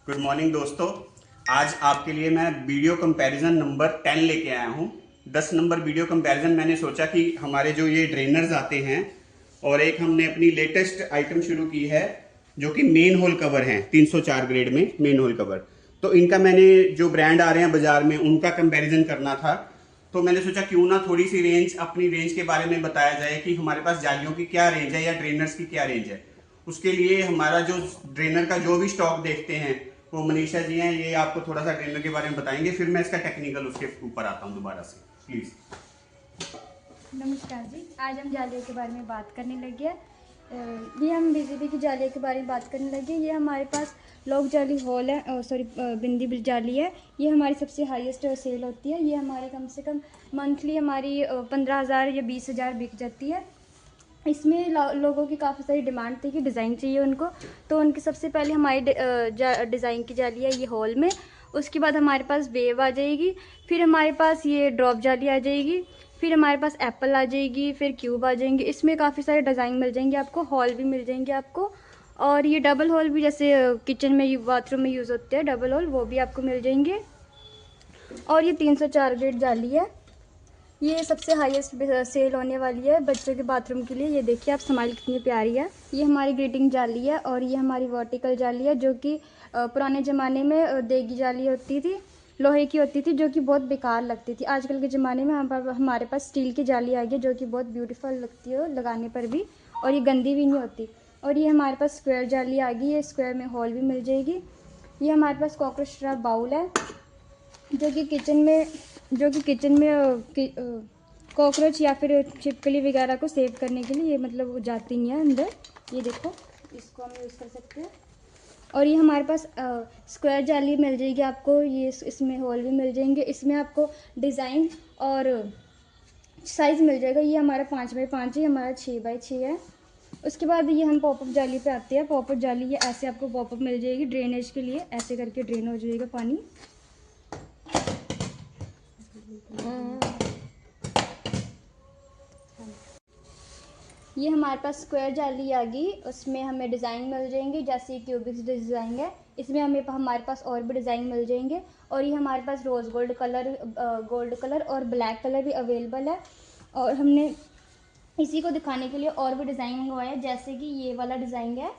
Good morning दोस्तों। आज आपके लिए मैं वीडियो कंपैरिजन नंबर 10 लेके आया हूँ। 10 नंबर वीडियो कंपैरिजन मैंने सोचा कि हमारे जो ये ड्रेनर्स आते हैं और एक हमने अपनी लेटेस्ट आइटम शुरू की है जो कि मेन होल कवर हैं 304 ग्रेड में मेन होल कवर। तो इनका मैंने जो ब्रांड आ रहे हैं बाजार में उनका कंपैरिजन करना था। तो मैंने सोचा क्यों ना थोड़ी सी रेंज अपनी रेंज के बारे में बताया जाए कि हमारे पास जालियों की क्या रेंज है या ड्रेनर्स की क्या रेंज है। उसके लिए हमारा जो ड्रेनर का जो भी स्टॉक देखते हैं वो मनीषा जी हैं, ये आपको थोड़ा सा ड्रेनर के बारे में बताएंगे, फिर मैं इसका टेक्निकल उसके ऊपर आता हूँ दोबारा से। प्लीज़। नमस्कार जी, आज हम जालियों के बारे में बात करने लगे हैं। ये हम बीजेपी की जालियों के बारे में बात करने लगे। ये हमारे पास लॉक जाली हॉल है, बिंदी जाली है। ये हमारी सबसे हाईएस्ट सेल होती है। ये हमारी कम से कम मंथली हमारी 15,000 या 20,000 बिक जाती है। इसमें लोगों की काफ़ी सारी डिमांड थी कि डिज़ाइन चाहिए उनको, तो उनकी सबसे पहले हमारी डिज़ाइन की जाली है ये हॉल में। उसके बाद हमारे पास वेव आ जाएगी, फिर हमारे पास ये ड्रॉप जाली आ जाएगी, फिर हमारे पास एप्पल आ जाएगी, फिर क्यूब आ जाएंगे। इसमें काफ़ी सारे डिज़ाइन मिल जाएंगे आपको, हॉल भी मिल जाएंगे आपको। और ये डबल हॉल भी, जैसे किचन में बाथरूम में यूज़ होते हैं डबल हॉल, वो भी आपको मिल जाएंगे। और ये 304 ग्रेड जाली है। ये सबसे हाईएस्ट सेल होने वाली है बच्चों के बाथरूम के लिए। ये देखिए आप, स्माइल कितनी प्यारी है। ये हमारी ग्रीटिंग जाली है और ये हमारी वर्टिकल जाली है, जो कि पुराने ज़माने में देगी जाली होती थी, लोहे की होती थी, जो कि बहुत बेकार लगती थी। आजकल के ज़माने में हमारे पास स्टील की जाली आ गई, जो कि बहुत ब्यूटीफुल लगती है लगाने पर भी, और ये गंदी भी नहीं होती। और ये हमारे पास स्क्वायर जाली आ गई है, स्क्वायर में हॉल भी मिल जाएगी। ये हमारे पास कॉकरोच ट्रैप बाउल है, जो कि किचन में कॉकरोच या फिर छिपकली वगैरह को सेव करने के लिए, ये मतलब वो जाती नहीं है अंदर। ये देखो, इसको हम यूज़ कर सकते हैं। और ये हमारे पास स्क्वायर जाली मिल जाएगी आपको। ये इसमें होल भी मिल जाएंगे। इसमें आपको डिज़ाइन और साइज़ मिल जाएगा। ये हमारा 5x5 है, हमारा 6x6 है। उसके बाद ये हम पॉपअप जाली पे आते हैं। पॉपअप जाली ये ऐसे आपको पॉपअप मिल जाएगी ड्रेनेज के लिए, ऐसे करके ड्रेन हो जाएगा पानी। ये हमारे पास स्क्वायर जाली आ गई, उसमें हमें डिज़ाइन मिल जाएंगे, जैसे क्यूबिक डिज़ाइन है। इसमें हमारे पास और भी डिज़ाइन मिल जाएंगे। और ये हमारे पास रोज़ गोल्ड कलर और ब्लैक कलर भी अवेलेबल है। और हमने इसी को दिखाने के लिए और भी डिज़ाइन मंगवाया है, जैसे कि ये वाला डिज़ाइन है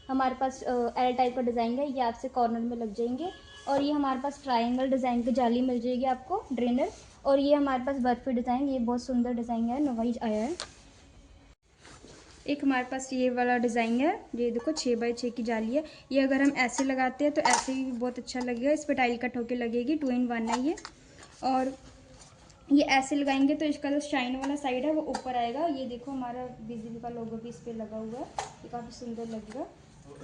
हमारे पास, एल टाइप का डिज़ाइन है, ये आपसे कॉर्नर में लग जाएंगे। और ये हमारे पास ट्रायंगल डिज़ाइन की जाली मिल जाएगी आपको, ड्रेनर। और ये हमारे पास बर्फी डिज़ाइन, ये बहुत सुंदर डिज़ाइन है, नवाई आया है। एक हमारे पास ये वाला डिज़ाइन है, ये देखो 6x6 की जाली है। ये अगर हम ऐसे लगाते हैं तो ऐसे ही बहुत अच्छा लगेगा, इस पर टाइल कट होके लगेगी, 2-in-1 है ये। और ये ऐसे लगाएंगे तो इसका जो शाइन वाला साइड है वो ऊपर आएगा। ये देखो हमारा बीजेपी का लोगो भी इस पर लगा हुआ है, ये काफ़ी सुंदर लगेगा।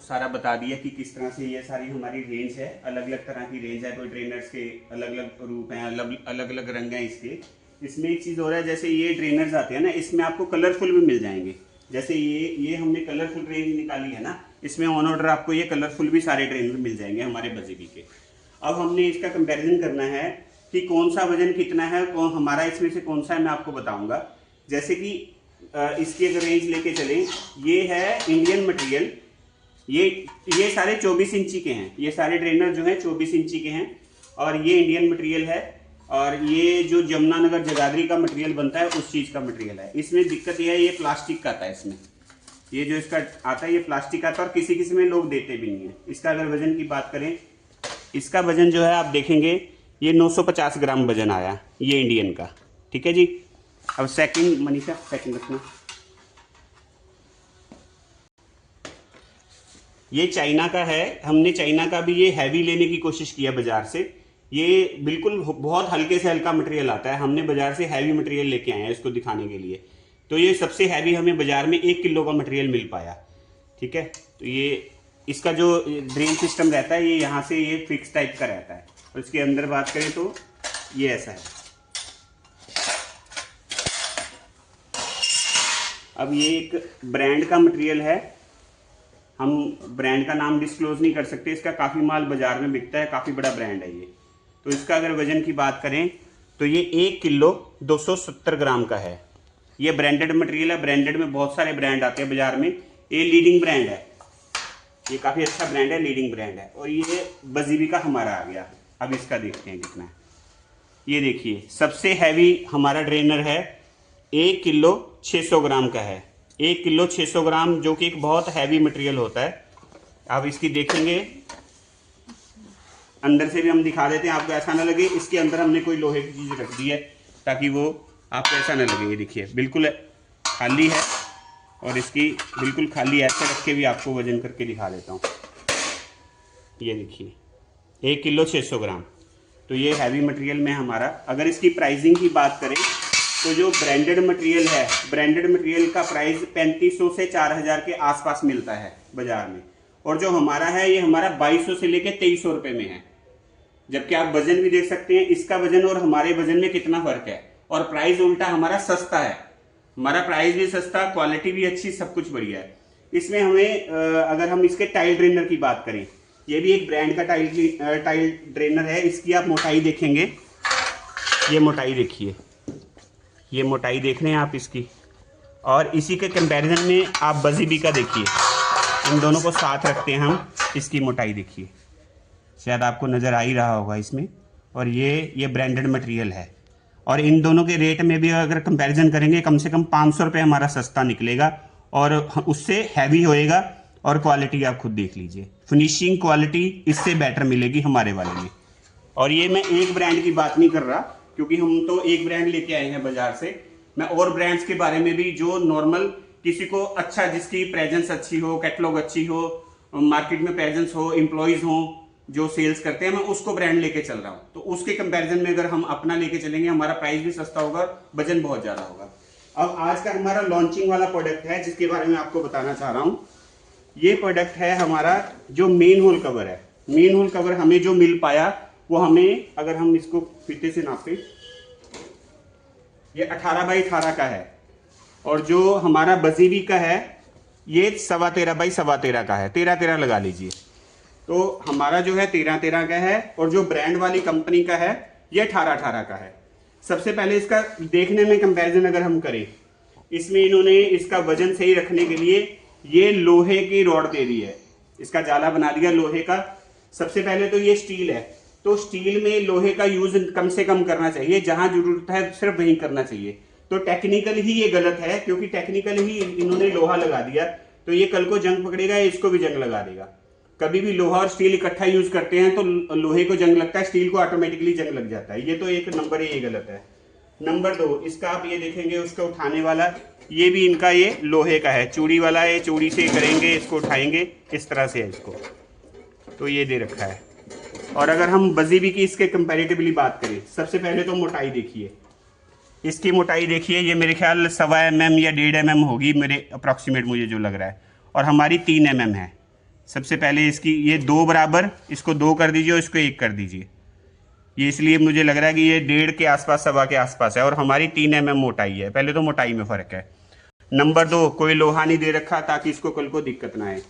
सारा बता दिया कि किस तरह से ये सारी हमारी रेंज है, अलग अलग तरह की रेंज है। कोई ड्रेनर्स के अलग अलग रूप हैं, अलग अलग रंग हैं इसके। इसमें एक चीज़ हो रहा है, जैसे ये ड्रेनर्स आते हैं ना, इसमें आपको कलरफुल भी मिल जाएंगे। जैसे ये हमने कलरफुल रेंज निकाली है ना, इसमें ऑन ऑर्डर आपको ये कलरफुल भी सारे ड्रेनर मिल जाएंगे हमारे बीजेपी के। अब हमने इसका कंपेरिजन करना है कि कौन सा वजन कितना है, कौन हमारा इसमें से कौन सा है, मैं आपको बताऊंगा। जैसे कि इसकी अगर रेंज लेके चलें, ये है इंडियन मटेरियल। ये सारे 24 इंची के हैं, ये सारे ड्रेनर जो हैं 24 इंची के हैं। और ये इंडियन मटेरियल है। और ये जो जमुनानगर जगाधरी का मटेरियल बनता है उस चीज़ का मटेरियल है। इसमें दिक्कत यह है, ये प्लास्टिक का आता है। इसमें ये जो इसका आता है ये प्लास्टिक का आता है, और किसी किसी में लोग देते भी नहीं है। इसका अगर वजन की बात करें, इसका वजन जो है आप देखेंगे ये 950 ग्राम वजन आया, ये इंडियन का। ठीक है जी। अब सेकंड, मनीषा सेकंड रखना। ये चाइना का है, हमने चाइना का भी ये हैवी लेने की कोशिश किया बाजार से। ये बिल्कुल बहुत हल्के से हल्का मटेरियल आता है, हमने बाजार से हैवी मटेरियल लेके आए हैं इसको दिखाने के लिए। तो ये सबसे हैवी हमें बाजार में 1 किलो का मटेरियल मिल पाया। ठीक है। तो ये इसका जो ड्रेन सिस्टम रहता है, ये यहाँ से ये फिक्स टाइप का रहता है। और इसके अंदर बात करें तो ये ऐसा है। अब ये एक ब्रांड का मटेरियल है, हम ब्रांड का नाम डिस्क्लोज नहीं कर सकते। इसका काफ़ी माल बाजार में बिकता है, काफ़ी बड़ा ब्रांड है ये। तो इसका अगर वजन की बात करें तो ये 1 किलो 270 ग्राम का है। ये ब्रांडेड मटेरियल है, ब्रांडेड में बहुत सारे ब्रांड आते हैं बाजार में, ये लीडिंग ब्रांड है। ये काफ़ी अच्छा ब्रांड है, लीडिंग ब्रांड है। और ये बजीबी का हमारा आ गया। अब इसका देखते हैं कितना है। ये देखिए सबसे हैवी हमारा ड्रेनर है, 1 किलो 600 ग्राम का है। 1 किलो 600 ग्राम जो कि एक बहुत हैवी मटेरियल होता है। आप इसकी देखेंगे, अंदर से भी हम दिखा देते हैं, आपको ऐसा ना लगे इसके अंदर हमने कोई लोहे की चीज़ रख दी है, ताकि वो आपको ऐसा ना लगे। ये देखिए बिल्कुल खाली है, और इसकी बिल्कुल खाली ऐसे रख के भी आपको वजन करके दिखा देता हूँ। ये देखिए 1 किलो 600 ग्राम। तो ये हैवी मटेरियल में हमारा, अगर इसकी प्राइसिंग की बात करें तो जो ब्रांडेड मटेरियल है, ब्रांडेड मटेरियल का प्राइस 3500 से 4000 के आसपास मिलता है बाजार में, और जो हमारा है ये हमारा 2200 से लेके 2300 रुपये में है। जबकि आप वजन भी देख सकते हैं, इसका वजन और हमारे वजन में कितना फर्क है, और प्राइस उल्टा हमारा सस्ता है। हमारा प्राइस भी सस्ता, क्वालिटी भी अच्छी, सब कुछ बढ़िया है। इसमें हमें अगर हम इसके टाइल ड्रेनर की बात करें, ये भी एक ब्रांड का टाइल ड्रेनर है। इसकी आप मोटाई देखेंगे, ये मोटाई देखिए, ये मोटाई देख रहे हैं आप इसकी, और इसी के कंपैरिजन में आप बजीबी का देखिए, इन दोनों को साथ रखते हैं हम, इसकी मोटाई देखिए, शायद आपको नज़र आ ही रहा होगा इसमें। और ये ब्रांडेड मटेरियल है, और इन दोनों के रेट में भी अगर कंपैरिजन करेंगे कम से कम 500 रुपये हमारा सस्ता निकलेगा, और उससे हैवी होएगा। और क्वालिटी आप खुद देख लीजिए, फिनिशिंग क्वालिटी इससे बेटर मिलेगी हमारे वाले में। और ये मैं एक ब्रांड की बात नहीं कर रहा, क्योंकि हम तो एक ब्रांड लेके आए हैं बाजार से। मैं और ब्रांड्स के बारे में भी, जो नॉर्मल किसी को अच्छा, जिसकी प्रेजेंस अच्छी हो, कैटलॉग अच्छी हो, मार्केट में प्रेजेंस हो, एम्प्लॉयज़ हो जो सेल्स करते हैं, मैं उसको ब्रांड लेके चल रहा हूँ। तो उसके कंपैरिजन में अगर हम अपना लेके चलेंगे, हमारा प्राइस भी सस्ता होगा, वजन बहुत ज़्यादा होगा। अब आज का हमारा लॉन्चिंग वाला प्रोडक्ट है, जिसके बारे में आपको बताना चाह रहा हूँ। ये प्रोडक्ट है हमारा जो मेन होल कवर है। मेन होल कवर हमें जो मिल पाया वो हमें, अगर हम इसको फीते से नापे, ये 18 बाई 18 का है, और जो हमारा बजीबी का है ये 13.25 बाई 13.25 का है, 13.13 लगा लीजिए। तो हमारा जो है 13.13 का है, और जो ब्रांड वाली कंपनी का है ये 18.18 का है। सबसे पहले इसका देखने में कंपैरिजन अगर हम करें, इसमें इन्होंने इसका वजन सही रखने के लिए ये लोहे की रॉड दे दी है, इसका जाला बना दिया लोहे का। सबसे पहले तो ये स्टील है, तो स्टील में लोहे का यूज कम से कम करना चाहिए, जहां जरूरत है सिर्फ वहीं करना चाहिए। तो टेक्निकल ही ये गलत है, क्योंकि टेक्निकल ही इन्होंने लोहा लगा दिया, तो ये कल को जंग पकड़ेगा, इसको भी जंग लगा देगा। कभी भी लोहा और स्टील इकट्ठा यूज करते हैं तो लोहे को जंग लगता है, स्टील को ऑटोमेटिकली जंग लग जाता है। ये तो एक नंबर ये गलत है। नंबर 2, इसका आप ये देखेंगे, उसका उठाने वाला, ये भी इनका ये लोहे का है, चूड़ी वाला है, चूड़ी से करेंगे, इसको उठाएंगे, इस तरह से है इसको, तो ये दे रखा है। और अगर हम बजीबी की इसके कंपैरेटिवली बात करें, सबसे पहले तो मोटाई देखिए, इसकी मोटाई देखिए, ये मेरे ख्याल 1.25 mm या 1.5 mm होगी, मेरे अप्रॉक्सीमेट मुझे जो लग रहा है, और हमारी 3 mm है। सबसे पहले इसकी ये 2 बराबर, इसको 2 कर दीजिए और इसको 1 कर दीजिए। ये इसलिए मुझे लग रहा है कि ये 1.5 के आसपास, 1.25 के आसपास है, और हमारी 3 mm मोटाई है। पहले तो मोटाई में फ़र्क है। नंबर 2, कोई लोहा नहीं दे रखा ताकि इसको कल को दिक्कत ना आए।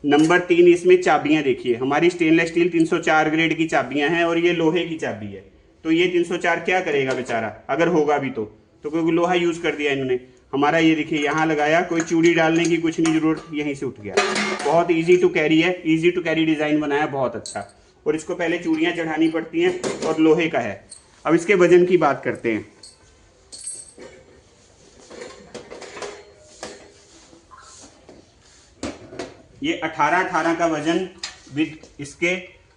नंबर 3, इसमें चाबियां देखिए, हमारी स्टेनलेस स्टील 304 ग्रेड की चाबियां हैं, और ये लोहे की चाबी है। तो ये 304 क्या करेगा बेचारा, अगर होगा भी तो कोई लोहा यूज़ कर दिया इन्होंने। हमारा ये देखिए यहाँ लगाया, कोई चूड़ी डालने की कुछ नहीं ज़रूरत, यहीं से उठ गया। बहुत ईजी टू कैरी है, ईजी टू कैरी डिज़ाइन बनाया, बहुत अच्छा। और इसको पहले चूड़ियाँ चढ़ानी पड़ती हैं, और लोहे का है। अब इसके वजन की बात करते हैं। ये 18.18 का वजन विद इसके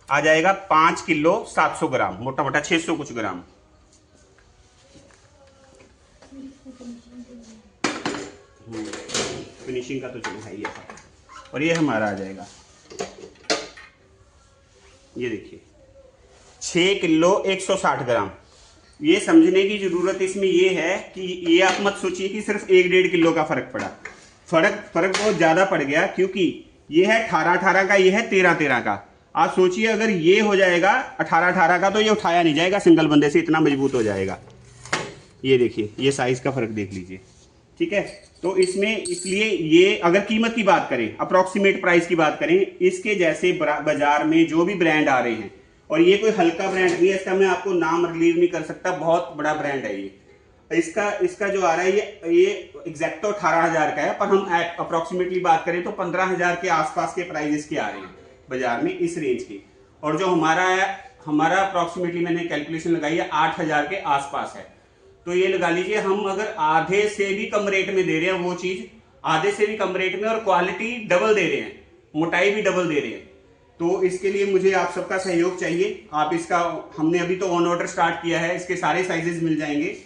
आ जाएगा 5 किलो 700 ग्राम, मोटा मोटा 600 कुछ ग्राम। फिनिशिंग का तो चलो है ही है। और ये हमारा आ जाएगा, ये देखिए 6 किलो 160 ग्राम। ये समझने की जरूरत इसमें ये है कि ये आप मत सोचिए कि सिर्फ 1-1.5 किलो का फर्क पड़ा। फर्क बहुत ज्यादा पड़ गया, क्योंकि ये है 18-18 का, ये है 13-13 का। आप सोचिए अगर ये हो जाएगा 18-18 का, तो ये उठाया नहीं जाएगा सिंगल बंदे से, इतना मजबूत हो जाएगा। ये देखिए, ये साइज का फर्क देख लीजिए, ठीक है। तो इसमें इसलिए ये, अगर कीमत की बात करें, अप्रॉक्सीमेट प्राइस की बात करें, इसके जैसे बाजार में जो भी ब्रांड आ रहे हैं, और ये कोई हल्का ब्रांड नहीं है, इसका मैं आपको नाम रिलीज नहीं कर सकता, बहुत बड़ा ब्रांड है ये। इसका इसका जो आ रहा है ये एग्जैक्टो 18,000 का है, पर हम अप्रोक्सीमेटली बात करें तो 15,000 के आसपास के प्राइजेस के आ रहे हैं बाजार में इस रेंज की। और जो हमारा अप्रोक्सीमेटली मैंने कैलकुलेशन लगाई है 8,000 के आसपास है। तो ये लगा लीजिए हम अगर आधे से भी कम रेट में दे रहे हैं वो चीज, आधे से भी कम रेट में, और क्वालिटी डबल दे रहे हैं, मोटाई भी डबल दे रहे हैं, तो इसके लिए मुझे आप सबका सहयोग चाहिए। आप इसका, हमने अभी तो ऑन ऑर्डर स्टार्ट किया है, इसके सारे साइजेस मिल जाएंगे,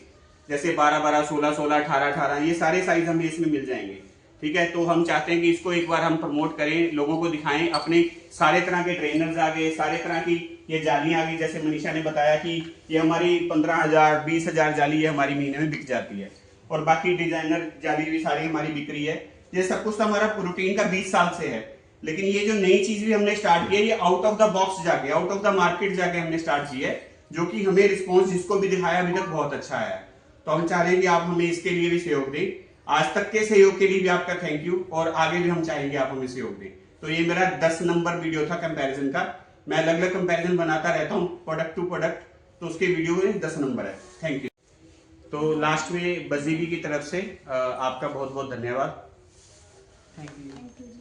जैसे 12-12, 16-16, 18-18, ये सारे साइज हमें इसमें मिल जाएंगे। ठीक है, तो हम चाहते हैं कि इसको एक बार हम प्रमोट करें, लोगों को दिखाएं। अपने सारे तरह के ट्रेनर्स आ गए, सारे तरह की ये जालियां आ गई, जैसे मनीषा ने बताया कि ये हमारी 15,000, 20,000 जाली ये हमारी महीने में बिक जाती है, और बाकी डिजाइनर जाली भी सारी हमारी बिक रही है। ये सब कुछ तो हमारा रूटीन का 20 साल से है, लेकिन ये जो नई चीज भी हमने स्टार्ट की है, ये आउट ऑफ द बॉक्स जाके, आउट ऑफ द मार्केट जाके हमने स्टार्ट की है, जो कि हमें रिस्पॉन्स जिसको भी दिखाया अभी तक बहुत अच्छा आया है। तो हम चाह रहे हैं कि आप हमें इसके लिए भी सहयोग दें। आज तक के सहयोग के लिए भी आपका थैंक यू, और आगे भी हम चाहेंगे आप हमें सहयोग दें। तो ये मेरा 10 नंबर वीडियो था कंपैरिजन का। मैं अलग अलग कंपैरिजन बनाता रहता हूँ प्रोडक्ट टू प्रोडक्ट, तो उसके वीडियो में 10 नंबर है। Thank you. तो लास्ट में बजीबी की तरफ से आपका बहुत बहुत धन्यवाद। Thank you. Thank you ji.